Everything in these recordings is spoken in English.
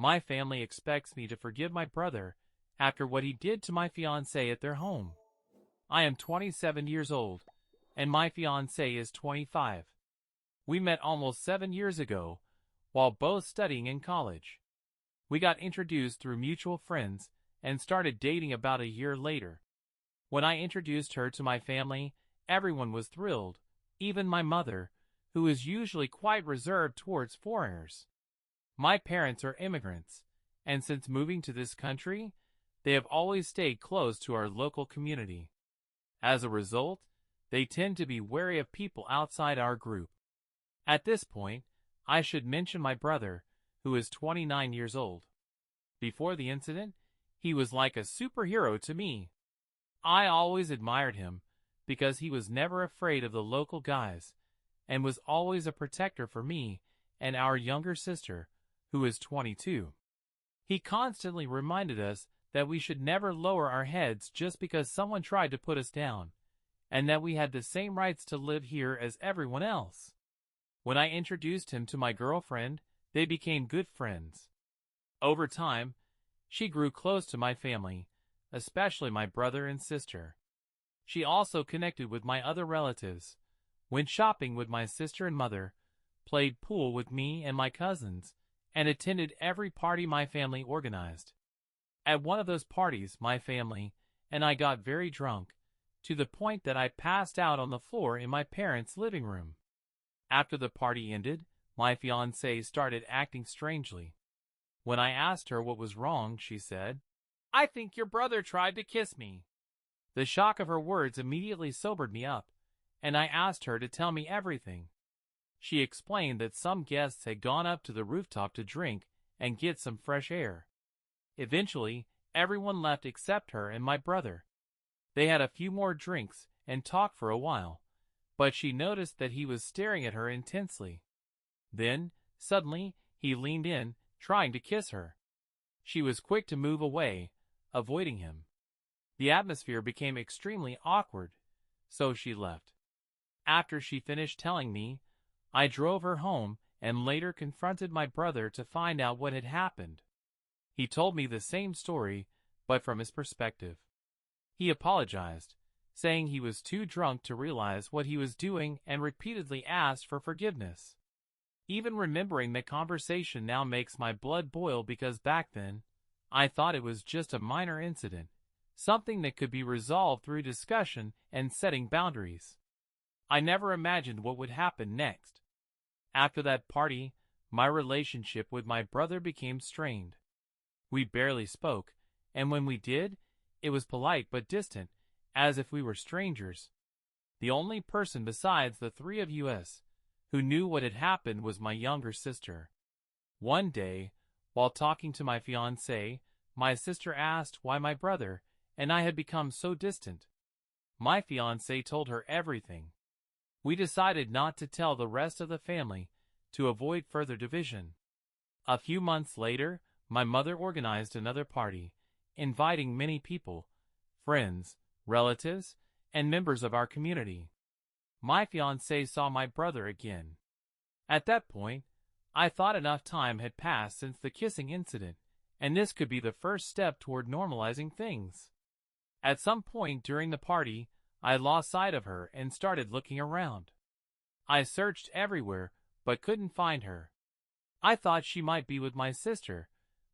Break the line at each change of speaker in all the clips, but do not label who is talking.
My family expects me to forgive my brother after what he did to my fiancée at their home. I am 27 years old, and my fiancée is 25. We met almost 7 years ago, while both studying in college. We got introduced through mutual friends and started dating about a year later. When I introduced her to my family, everyone was thrilled, even my mother, who is usually quite reserved towards foreigners. My parents are immigrants, and since moving to this country, they have always stayed close to our local community. As a result, they tend to be wary of people outside our group. At this point, I should mention my brother, who is 29 years old. Before the incident, he was like a superhero to me. I always admired him because he was never afraid of the local guys and was always a protector for me and our younger sister, who is 22. He constantly reminded us that we should never lower our heads just because someone tried to put us down, and that we had the same rights to live here as everyone else. When I introduced him to my girlfriend, they became good friends. Over time, she grew close to my family, especially my brother and sister. She also connected with my other relatives, went shopping with my sister and mother, played pool with me and my cousins, and attended every party my family organized. At one of those parties, my family and I got very drunk, to the point that I passed out on the floor in my parents' living room. After the party ended, my fiancée started acting strangely. When I asked her what was wrong, she said, "I think your brother tried to kiss me." The shock of her words immediately sobered me up, and I asked her to tell me everything. She explained that some guests had gone up to the rooftop to drink and get some fresh air. Eventually, everyone left except her and my brother. They had a few more drinks and talked for a while, but she noticed that he was staring at her intensely. Then, suddenly, he leaned in, trying to kiss her. She was quick to move away, avoiding him. The atmosphere became extremely awkward, so she left. After she finished telling me, I drove her home and later confronted my brother to find out what had happened. He told me the same story, but from his perspective. He apologized, saying he was too drunk to realize what he was doing and repeatedly asked for forgiveness. Even remembering the conversation now makes my blood boil because back then, I thought it was just a minor incident, something that could be resolved through discussion and setting boundaries. I never imagined what would happen next. After that party, my relationship with my brother became strained. We barely spoke, and when we did, it was polite but distant, as if we were strangers. The only person besides the three of us who knew what had happened was my younger sister. One day, while talking to my fiancée, my sister asked why my brother and I had become so distant. My fiancée told her everything. We decided not to tell the rest of the family to avoid further division. A few months later, my mother organized another party, inviting many people, friends, relatives, and members of our community. My fiancée saw my brother again. At that point, I thought enough time had passed since the kissing incident, and this could be the first step toward normalizing things. At some point during the party, I lost sight of her and started looking around. I searched everywhere, but couldn't find her. I thought she might be with my sister,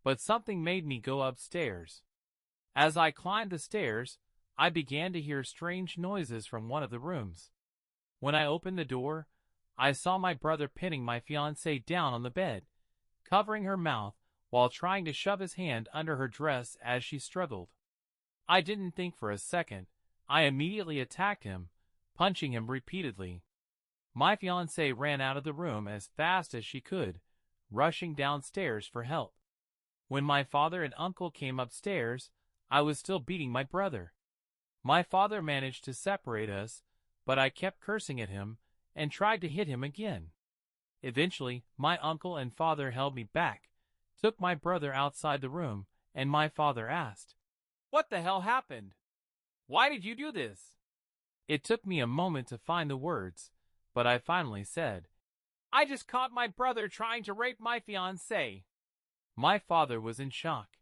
but something made me go upstairs. As I climbed the stairs, I began to hear strange noises from one of the rooms. When I opened the door, I saw my brother pinning my fiancée down on the bed, covering her mouth while trying to shove his hand under her dress as she struggled. I didn't think for a second. I immediately attacked him, punching him repeatedly. My fiancée ran out of the room as fast as she could, rushing downstairs for help. When my father and uncle came upstairs, I was still beating my brother. My father managed to separate us, but I kept cursing at him and tried to hit him again. Eventually, my uncle and father held me back, took my brother outside the room, and my father asked, "What the hell happened? Why did you do this?" It took me a moment to find the words, but I finally said, "I just caught my brother trying to rape my fiancée." My father was in shock.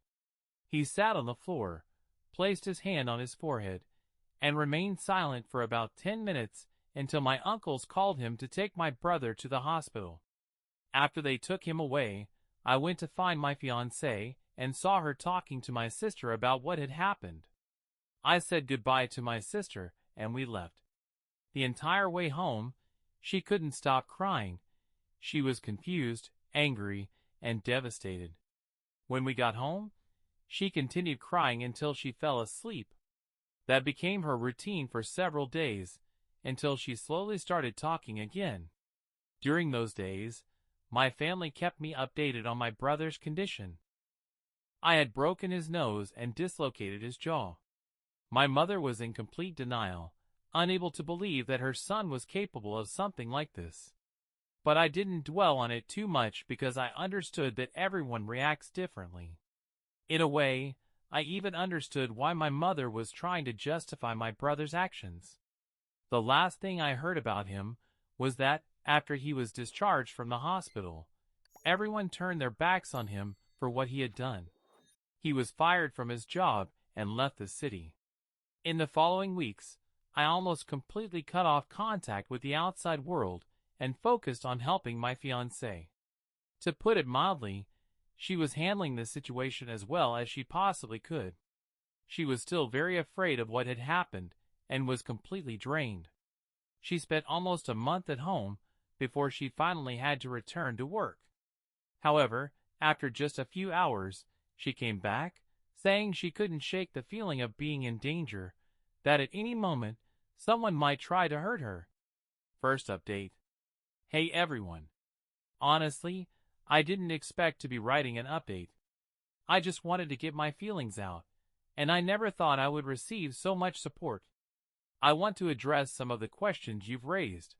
He sat on the floor, placed his hand on his forehead, and remained silent for about 10 minutes until my uncles called him to take my brother to the hospital. After they took him away, I went to find my fiancée and saw her talking to my sister about what had happened. I said goodbye to my sister and we left. The entire way home, she couldn't stop crying. She was confused, angry, and devastated. When we got home, she continued crying until she fell asleep. That became her routine for several days, until she slowly started talking again. During those days, my family kept me updated on my brother's condition. I had broken his nose and dislocated his jaw. My mother was in complete denial, unable to believe that her son was capable of something like this. But I didn't dwell on it too much because I understood that everyone reacts differently. In a way, I even understood why my mother was trying to justify my brother's actions. The last thing I heard about him was that, after he was discharged from the hospital, everyone turned their backs on him for what he had done. He was fired from his job and left the city. In the following weeks, I almost completely cut off contact with the outside world and focused on helping my fiancée. To put it mildly, she was handling the situation as well as she possibly could. She was still very afraid of what had happened and was completely drained. She spent almost a month at home before she finally had to return to work. However, after just a few hours, she came back, saying she couldn't shake the feeling of being in danger, that at any moment, someone might try to hurt her. First update. Hey everyone. Honestly, I didn't expect to be writing an update. I just wanted to get my feelings out, and I never thought I would receive so much support. I want to address some of the questions you've raised.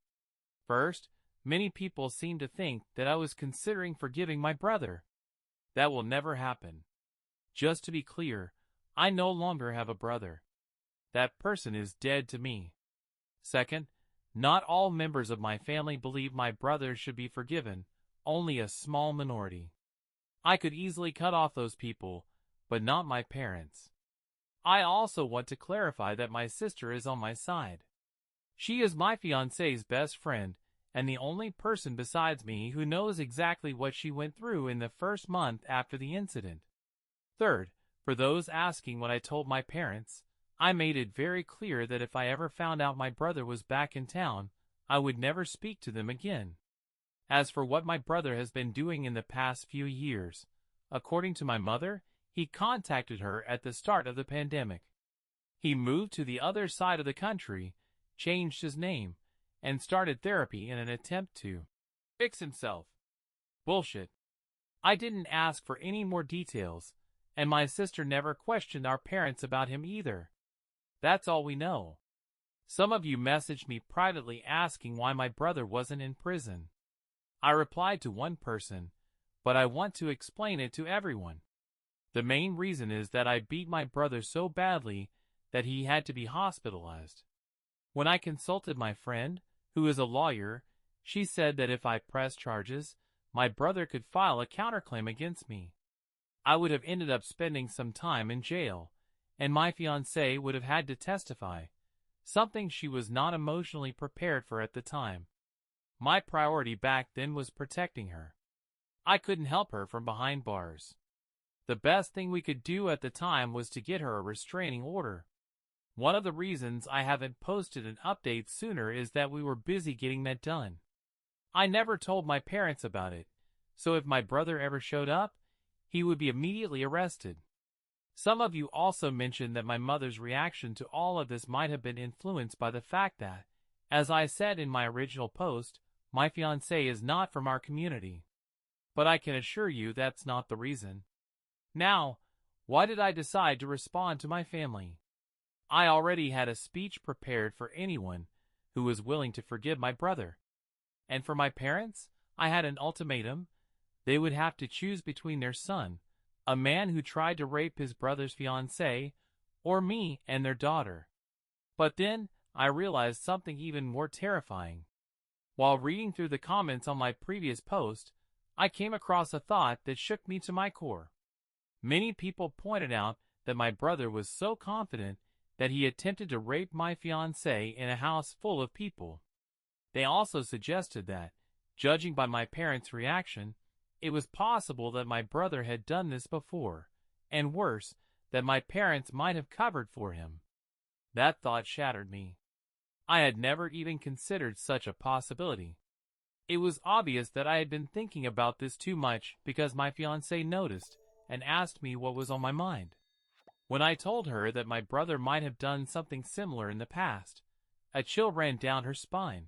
First, many people seem to think that I was considering forgiving my brother. That will never happen. Just to be clear, I no longer have a brother. That person is dead to me. Second, not all members of my family believe my brother should be forgiven, only a small minority. I could easily cut off those people, but not my parents. I also want to clarify that my sister is on my side. She is my fiancé's best friend, and the only person besides me who knows exactly what she went through in the first month after the incident. Third, for those asking what I told my parents, I made it very clear that if I ever found out my brother was back in town, I would never speak to them again. As for what my brother has been doing in the past few years, according to my mother, he contacted her at the start of the pandemic. He moved to the other side of the country, changed his name, and started therapy in an attempt to fix himself. Bullshit. I didn't ask for any more details, and my sister never questioned our parents about him either. That's all we know. Some of you messaged me privately asking why my brother wasn't in prison. I replied to one person, but I want to explain it to everyone. The main reason is that I beat my brother so badly that he had to be hospitalized. When I consulted my friend, who is a lawyer, she said that if I pressed charges, my brother could file a counterclaim against me. I would have ended up spending some time in jail, and my fiancée would have had to testify, something she was not emotionally prepared for at the time. My priority back then was protecting her. I couldn't help her from behind bars. The best thing we could do at the time was to get her a restraining order. One of the reasons I haven't posted an update sooner is that we were busy getting that done. I never told my parents about it, so if my brother ever showed up, he would be immediately arrested. Some of you also mentioned that my mother's reaction to all of this might have been influenced by the fact that, as I said in my original post, my fiancé is not from our community. But I can assure you that's not the reason. Now, why did I decide to respond to my family? I already had a speech prepared for anyone who was willing to forgive my brother. And for my parents, I had an ultimatum. They would have to choose between their son, a man who tried to rape his brother's fiancée, or me and their daughter. But then, I realized something even more terrifying. While reading through the comments on my previous post, I came across a thought that shook me to my core. Many people pointed out that my brother was so confident that he attempted to rape my fiancée in a house full of people. They also suggested that, judging by my parents' reaction, it was possible that my brother had done this before, and worse, that my parents might have covered for him. That thought shattered me. I had never even considered such a possibility. It was obvious that I had been thinking about this too much because my fiancée noticed and asked me what was on my mind. When I told her that my brother might have done something similar in the past, a chill ran down her spine.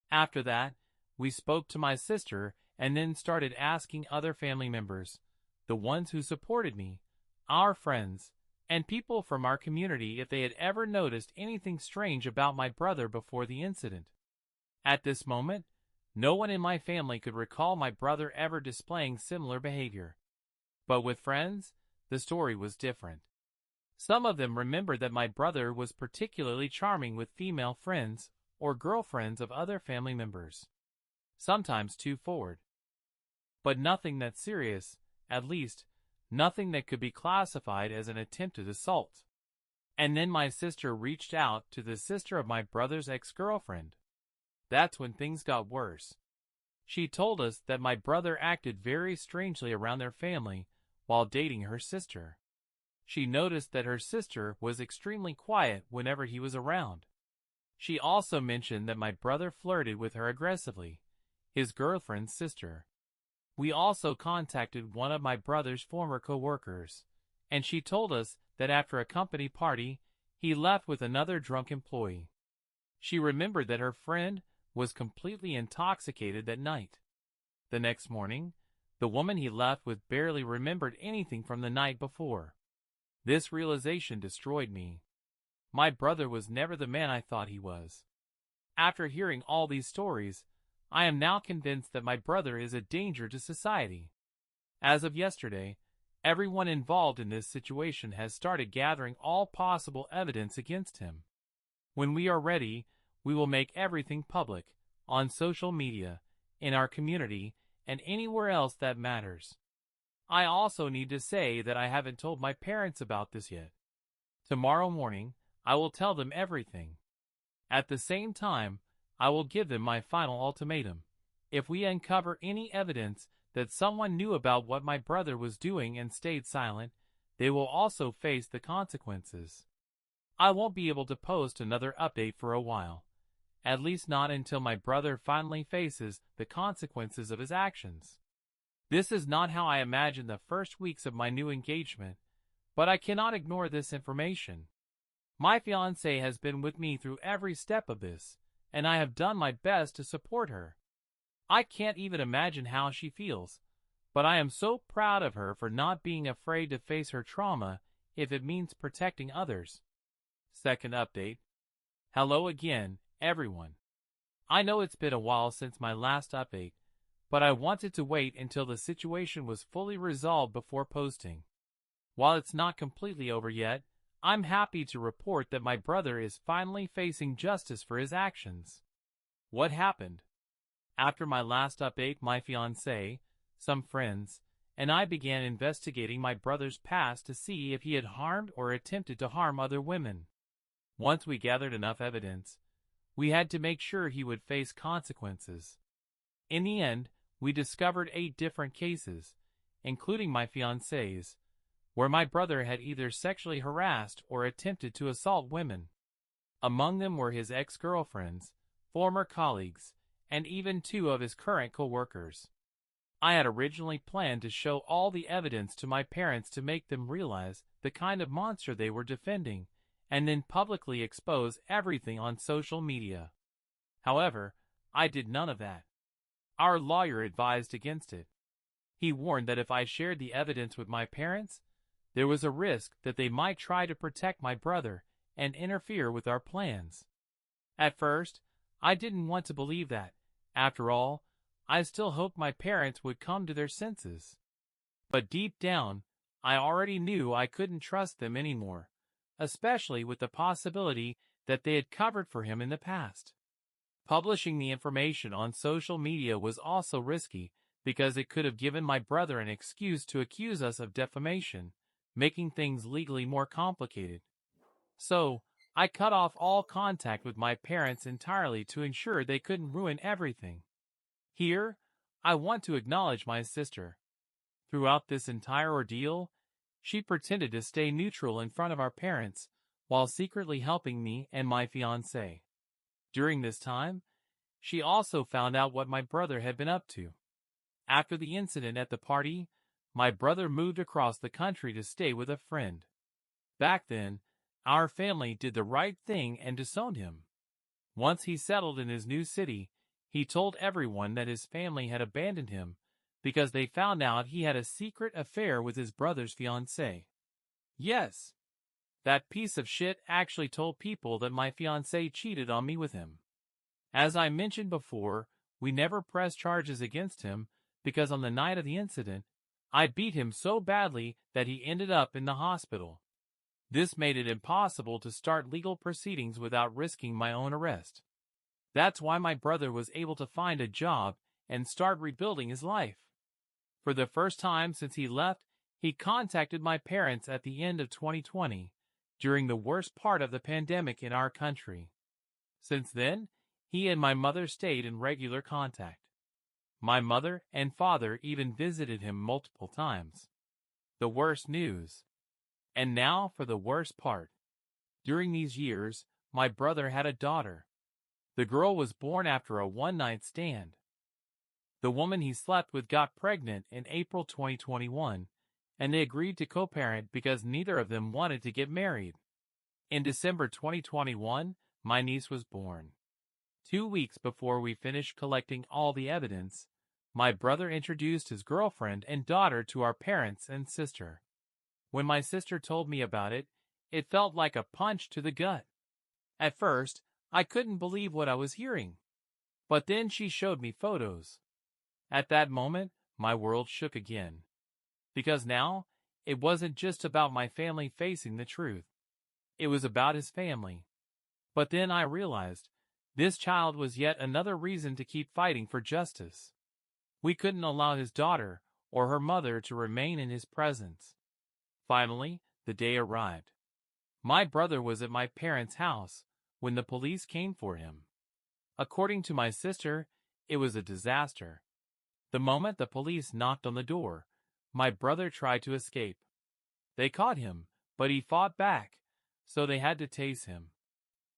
After that, we spoke to my sister and then started asking other family members, the ones who supported me, our friends, and people from our community if they had ever noticed anything strange about my brother before the incident. At this moment, no one in my family could recall my brother ever displaying similar behavior. But with friends, the story was different. Some of them remembered that my brother was particularly charming with female friends or girlfriends of other family members. Sometimes too forward. But nothing that serious, at least, nothing that could be classified as an attempted assault. And then my sister reached out to the sister of my brother's ex-girlfriend. That's when things got worse. She told us that my brother acted very strangely around their family while dating her sister. She noticed that her sister was extremely quiet whenever he was around. She also mentioned that my brother flirted with her aggressively, his girlfriend's sister. We also contacted one of my brother's former co-workers, and she told us that after a company party, he left with another drunk employee. She remembered that her friend was completely intoxicated that night. The next morning, the woman he left with barely remembered anything from the night before. This realization destroyed me. My brother was never the man I thought he was. After hearing all these stories, I am now convinced that my brother is a danger to society. As of yesterday, everyone involved in this situation has started gathering all possible evidence against him. When we are ready, we will make everything public, on social media, in our community, and anywhere else that matters. I also need to say that I haven't told my parents about this yet. Tomorrow morning, I will tell them everything. At the same time, I will give them my final ultimatum. If we uncover any evidence that someone knew about what my brother was doing and stayed silent, they will also face the consequences. I won't be able to post another update for a while. At least not until my brother finally faces the consequences of his actions. This is not how I imagined the first weeks of my new engagement, but I cannot ignore this information. My fiancée has been with me through every step of this, and I have done my best to support her. I can't even imagine how she feels, but I am so proud of her for not being afraid to face her trauma if it means protecting others. Second update. Hello again, everyone. I know it's been a while since my last update, but I wanted to wait until the situation was fully resolved before posting. While it's not completely over yet, I'm happy to report that my brother is finally facing justice for his actions. What happened? After my last update, my fiancée, some friends, and I began investigating my brother's past to see if he had harmed or attempted to harm other women. Once we gathered enough evidence, we had to make sure he would face consequences. In the end, we discovered 8 different cases, including my fiancée's, where my brother had either sexually harassed or attempted to assault women. Among them were his ex-girlfriends, former colleagues, and even 2 of his current co-workers. I had originally planned to show all the evidence to my parents to make them realize the kind of monster they were defending, and then publicly expose everything on social media. However, I did none of that. Our lawyer advised against it. He warned that if I shared the evidence with my parents, there was a risk that they might try to protect my brother and interfere with our plans. At first, I didn't want to believe that. After all, I still hoped my parents would come to their senses. But deep down, I already knew I couldn't trust them anymore, especially with the possibility that they had covered for him in the past. Publishing the information on social media was also risky because it could have given my brother an excuse to accuse us of defamation, making things legally more complicated. So, I cut off all contact with my parents entirely to ensure they couldn't ruin everything. Here, I want to acknowledge my sister. Throughout this entire ordeal, she pretended to stay neutral in front of our parents while secretly helping me and my fiancé. During this time, she also found out what my brother had been up to. After the incident at the party, my brother moved across the country to stay with a friend. Back then, our family did the right thing and disowned him. Once he settled in his new city, he told everyone that his family had abandoned him because they found out he had a secret affair with his brother's fiancée. Yes, that piece of shit actually told people that my fiancée cheated on me with him. As I mentioned before, we never pressed charges against him because on the night of the incident, I beat him so badly that he ended up in the hospital. This made it impossible to start legal proceedings without risking my own arrest. That's why my brother was able to find a job and start rebuilding his life. For the first time since he left, he contacted my parents at the end of 2020, during the worst part of the pandemic in our country. Since then, he and my mother stayed in regular contact. My mother and father even visited him multiple times. The worst news. And now for the worst part. During these years, my brother had a daughter. The girl was born after a one-night stand. The woman he slept with got pregnant in April 2021, and they agreed to co-parent because neither of them wanted to get married. In December 2021, my niece was born. 2 weeks before we finished collecting all the evidence, my brother introduced his girlfriend and daughter to our parents and sister. When my sister told me about it, it felt like a punch to the gut. At first, I couldn't believe what I was hearing. But then she showed me photos. At that moment, my world shook again. Because now, it wasn't just about my family facing the truth. It was about his family. But then I realized, this child was yet another reason to keep fighting for justice. We couldn't allow his daughter or her mother to remain in his presence. Finally, the day arrived. My brother was at my parents' house when the police came for him. According to my sister, it was a disaster. The moment the police knocked on the door, my brother tried to escape. They caught him, but he fought back, so they had to tase him.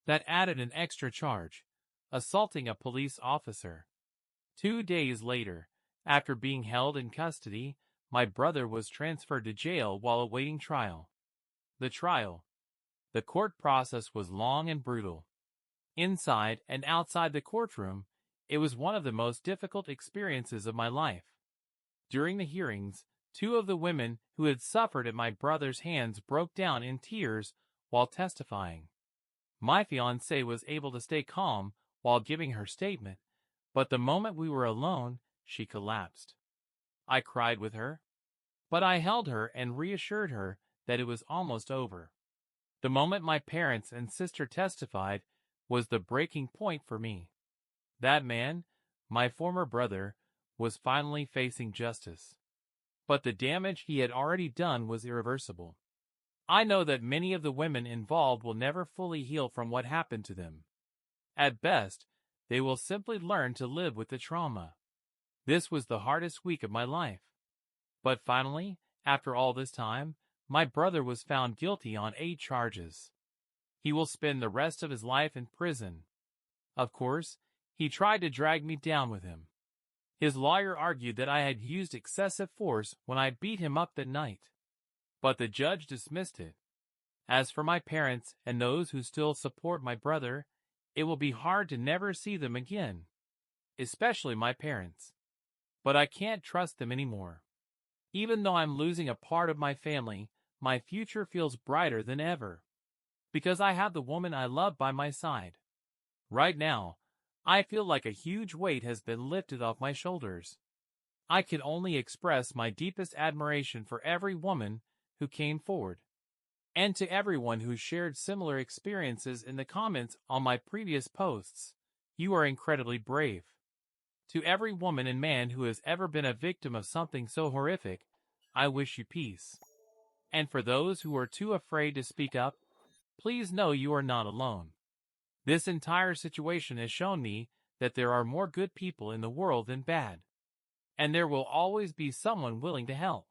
That added an extra charge, assaulting a police officer. 2 days later, after being held in custody, my brother was transferred to jail while awaiting trial. The trial. The court process was long and brutal. Inside and outside the courtroom, it was one of the most difficult experiences of my life. During the hearings, 2 of the women who had suffered at my brother's hands broke down in tears while testifying. My fiancée was able to stay calm while giving her statement, but the moment we were alone, she collapsed. I cried with her, but I held her and reassured her that it was almost over. The moment my parents and sister testified was the breaking point for me. That man, my former brother, was finally facing justice. But the damage he had already done was irreversible. I know that many of the women involved will never fully heal from what happened to them. At best, they will simply learn to live with the trauma. This was the hardest week of my life. But finally, after all this time, my brother was found guilty on 8 charges. He will spend the rest of his life in prison. Of course, he tried to drag me down with him. His lawyer argued that I had used excessive force when I beat him up that night. But the judge dismissed it. As for my parents and those who still support my brother, it will be hard to never see them again. Especially my parents. But I can't trust them anymore. Even though I'm losing a part of my family, my future feels brighter than ever. Because I have the woman I love by my side. Right now, I feel like a huge weight has been lifted off my shoulders. I can only express my deepest admiration for every woman who came forward. And to everyone who shared similar experiences in the comments on my previous posts, you are incredibly brave. To every woman and man who has ever been a victim of something so horrific, I wish you peace. And for those who are too afraid to speak up, please know you are not alone. This entire situation has shown me that there are more good people in the world than bad. And there will always be someone willing to help.